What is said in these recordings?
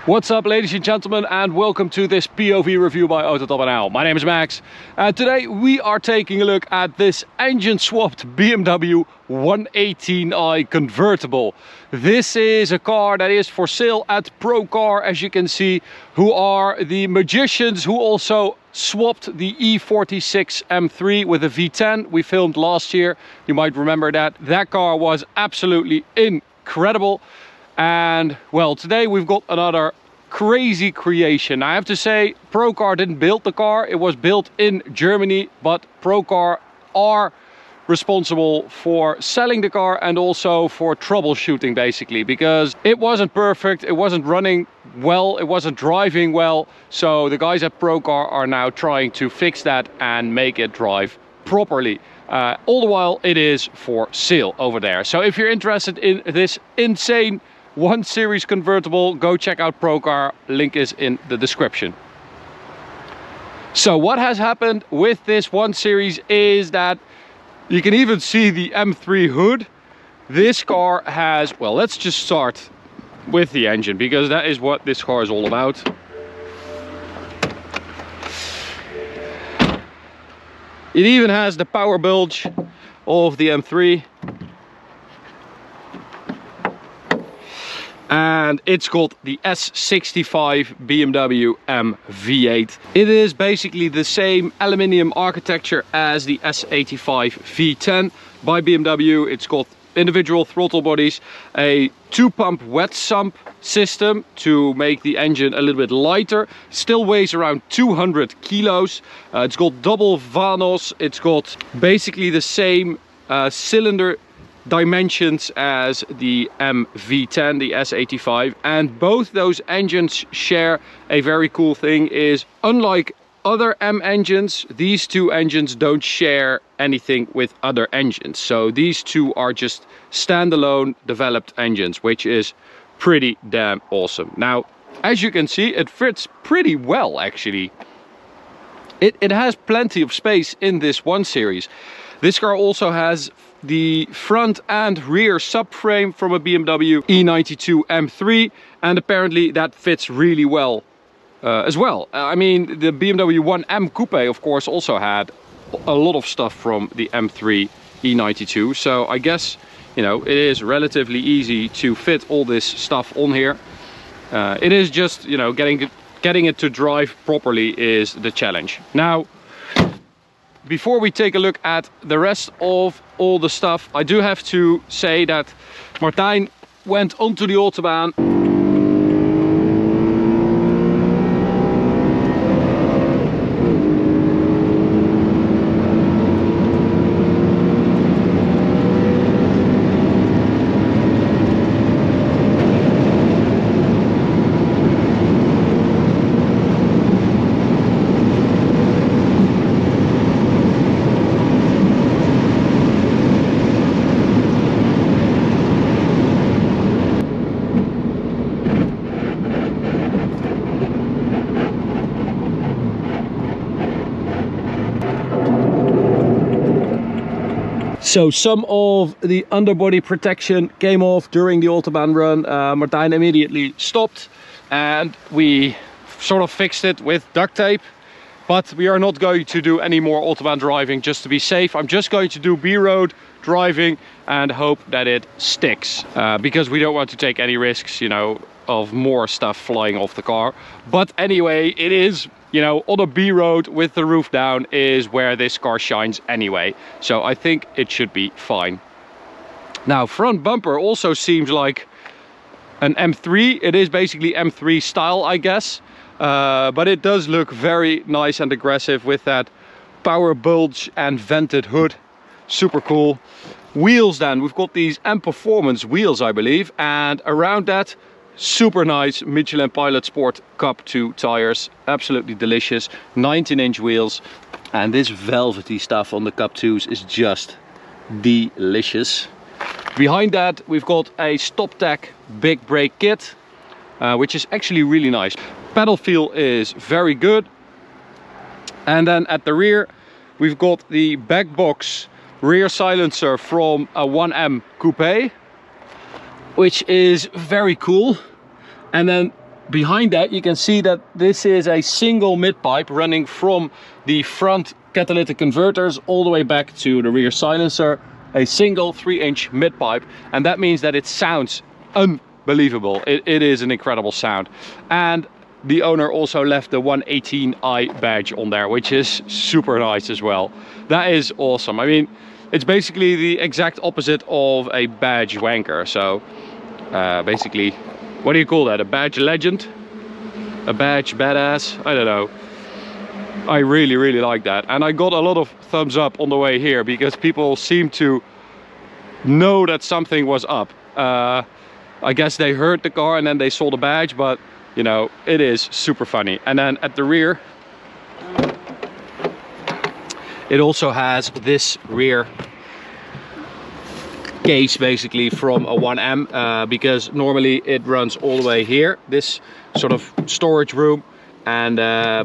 What's up, ladies and gentlemen, and welcome to this POV review by AutoTopNL. My name is Max, and today we are taking a look at this engine-swapped BMW 118i convertible. This is a car that is for sale at Procar, as you can see, who are the magicians who also swapped the E46 M3 with a V10 we filmed last year. You might remember that. That car was absolutely incredible. And well, today we've got another crazy creation. I have to say, Procar didn't build the car. It was built in Germany, but Procar are responsible for selling the car and also for troubleshooting, basically, because it wasn't perfect, it wasn't running well, it wasn't driving well. So the guys at Procar are now trying to fix that and make it drive properly. All the while it is for sale over there. So if you're interested in this insane 1 Series convertible, go check out Procar, link is in the description. So what has happened with this 1 Series is that you can even see the M3 hood. This car has, well, let's just start with the engine, because that is what this car is all about. It even has the power bilge of the M3. And it's got the S65 BMW M V8. It is basically the same aluminium architecture as the S85 V10 by BMW. It's got individual throttle bodies, a 2-pump wet sump system to make the engine a little bit lighter. Still weighs around 200 kilos. It's got double vanos. It's got basically the same cylinder dimensions as the MV10, the S85, and both those engines share a very cool thing. Is unlike other M engines, these two engines don't share anything with other engines. So these two are just standalone developed engines, which is pretty damn awesome. Now, as you can see, it fits pretty well, actually. It has plenty of space in this 1 Series. This car also has the front and rear subframe from a BMW E92 M3, and apparently that fits really well as well. I mean, the BMW 1M Coupe, of course, also had a lot of stuff from the M3 E92, so I guess, you know, it is relatively easy to fit all this stuff on here. It is just, you know, getting it to drive properly is the challenge. Now, before we take a look at the rest of all the stuff, I do have to say that Martijn went onto the Autobahn. So some of the underbody protection came off during the Autobahn run. Martijn immediately stopped and we sort of fixed it with duct tape. But we are not going to do any more Autobahn driving just to be safe. I'm just going to do B-road driving and hope that it sticks. Because we don't want to take any risks, you know, of more stuff flying off the car. But anyway, it is, you know, on a B road with the roof down is where this car shines anyway. So I think it should be fine. Now, front bumper also seems like an M3. It is basically M3 style, I guess. But it does look very nice and aggressive with that power bulge and vented hood. Super cool. Wheels then, we've got these M Performance wheels, I believe. And around that, super nice Michelin Pilot Sport Cup 2 tires. Absolutely delicious. 19-inch wheels. And this velvety stuff on the Cup 2s is just delicious. Behind that, we've got a StopTech big brake kit, which is actually really nice. Pedal feel is very good. And then at the rear, we've got the back box rear silencer from a 1M Coupe, which is very cool. And then behind that you can see that this is a single mid-pipe running from the front catalytic converters all the way back to the rear silencer. A single 3-inch mid-pipe, and that means that it sounds unbelievable. It is an incredible sound. And the owner also left the 118i badge on there, which is super nice as well. That is awesome. I mean, it's basically the exact opposite of a badge wanker. So basically, what do you call that? A badge legend? A badge badass? I don't know. I really like that, and I got a lot of thumbs up on the way here because people seem to know that something was up. I guess they heard the car and then they saw the badge, but you know, it is super funny. And then at the rear it also has this rear case basically from a 1M, because normally it runs all the way here, this sort of storage room, and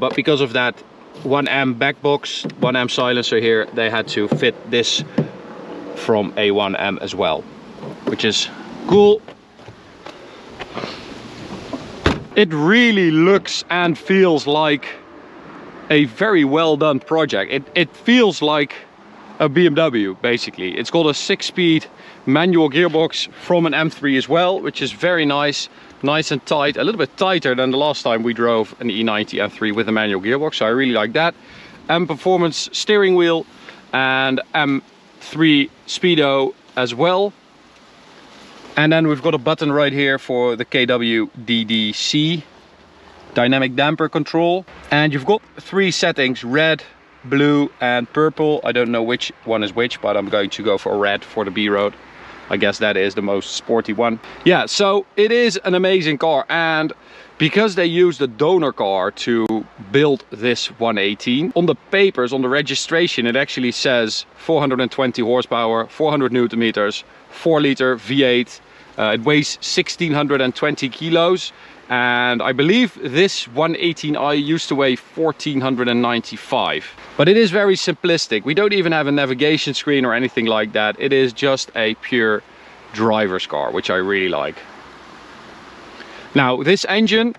but because of that 1M back box, 1M silencer here, they had to fit this from a 1M as well, which is cool. It really looks and feels like a very well done project. It feels like a BMW basically. It's got a 6-speed manual gearbox from an M3 as well, which is very nice and tight, a little bit tighter than the last time we drove an E90 M3 with a manual gearbox, so I really like that. M Performance steering wheel and M3 Speedo as well. And then we've got a button right here for the KW DDC, dynamic damper control. And you've got 3 settings, red, blue and purple. I don't know which one is which, but I'm going to go for red for the B road. I guess that is the most sporty one. Yeah, so it is an amazing car, and because they used a donor car to build this 118, on the papers, on the registration, it actually says 420 horsepower, 400 Newton meters, 4-liter V8. It weighs 1620 kilos. And I believe this 118i used to weigh 1495. But it is very simplistic. We don't even have a navigation screen or anything like that. It is just a pure driver's car, which I really like. Now, this engine,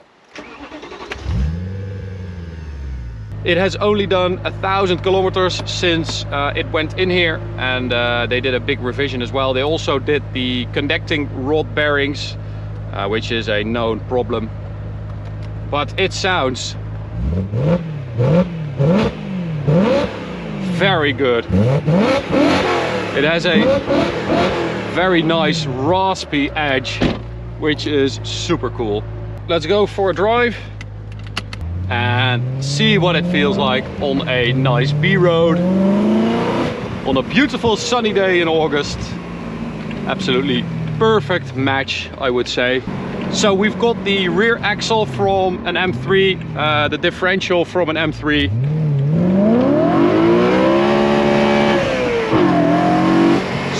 it has only done 1,000 kilometers since it went in here, and they did a big revision as well. They also did the connecting rod bearings, which is a known problem, but it sounds very good. It has a very nice raspy edge, which is super cool. Let's go for a drive and see what it feels like on a nice B road on a beautiful sunny day in August. Absolutely perfect match, I would say. So we've got the rear axle from an M3, the differential from an M3.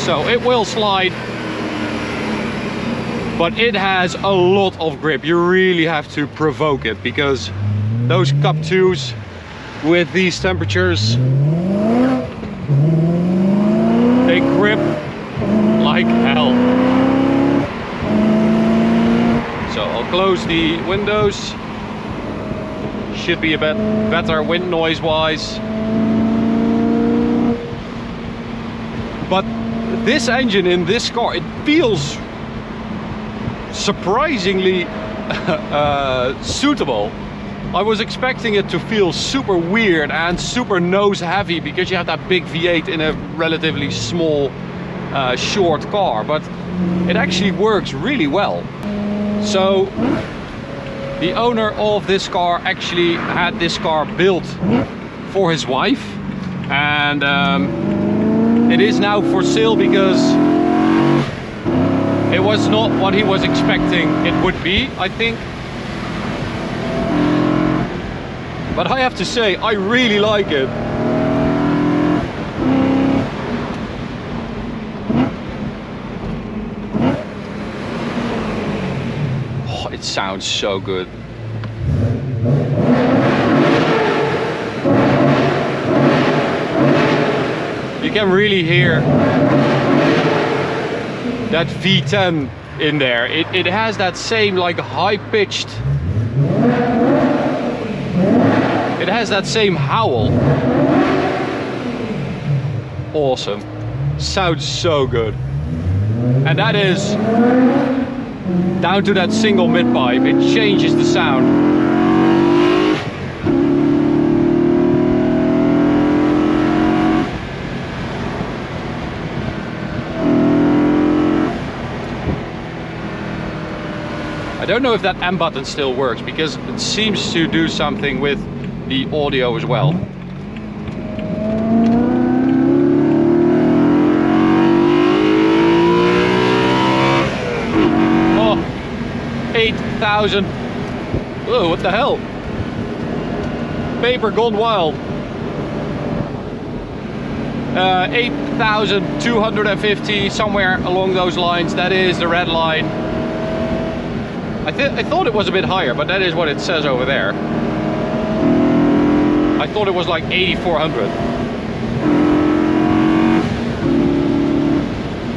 So it will slide, but it has a lot of grip. You really have to provoke it, because those Cup 2s with these temperatures, they grip like hell. So I'll close the windows. Should be a bit better wind noise wise. But this engine in this car, it feels surprisingly suitable. I was expecting it to feel super weird and super nose heavy, because you have that big V8 in a relatively small short car, but it actually works really well. So the owner of this car actually had this car built for his wife, and it is now for sale because it was not what he was expecting it would be, I think. But I have to say, I really like it. Oh, it sounds so good. You can really hear that V10 in there. It has that same like high-pitched, it has that same howl. Awesome. Sounds so good. And that is down to that single mid-pipe. It changes the sound. I don't know if that M button still works, because it seems to do something with the audio as well. Oh, 8,000. Oh, what the hell? Paper gone wild. 8,250, somewhere along those lines. That is the red line. I thought it was a bit higher, but that is what it says over there. I thought it was like 8,400.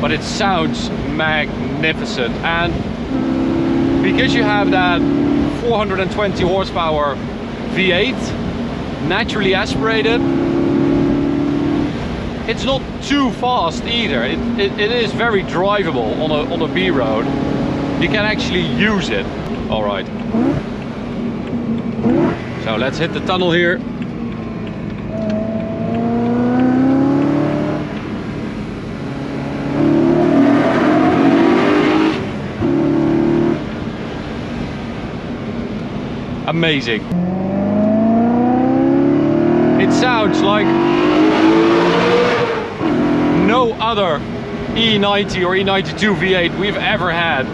But it sounds magnificent. And because you have that 420 horsepower V8, naturally aspirated, it's not too fast either. It is very drivable on a B road. You can actually use it. All right. So let's hit the tunnel here. Amazing. It sounds like no other E90 or E92 V8 we've ever had.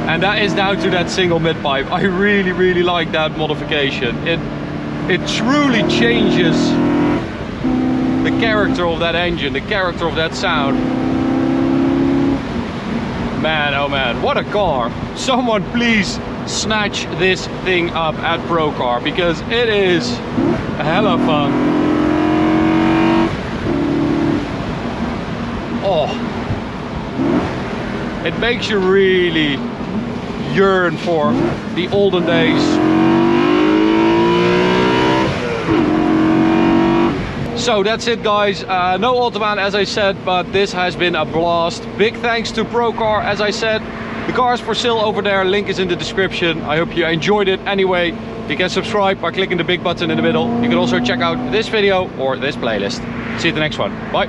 And that is down to that single mid-pipe. I really, really like that modification. It truly changes the character of that engine, the character of that sound. Man, oh man, what a car. Someone please snatch this thing up at Procar, because it is a hell of fun. Oh, it makes you really yearn for the olden days. So that's it, guys. No Autobahn, as I said, but this has been a blast. Big thanks to Procar, as I said. The car is for sale over there, link is in the description. I hope you enjoyed it. Anyway, you can subscribe by clicking the big button in the middle. You can also check out this video or this playlist. See you at the next one. Bye.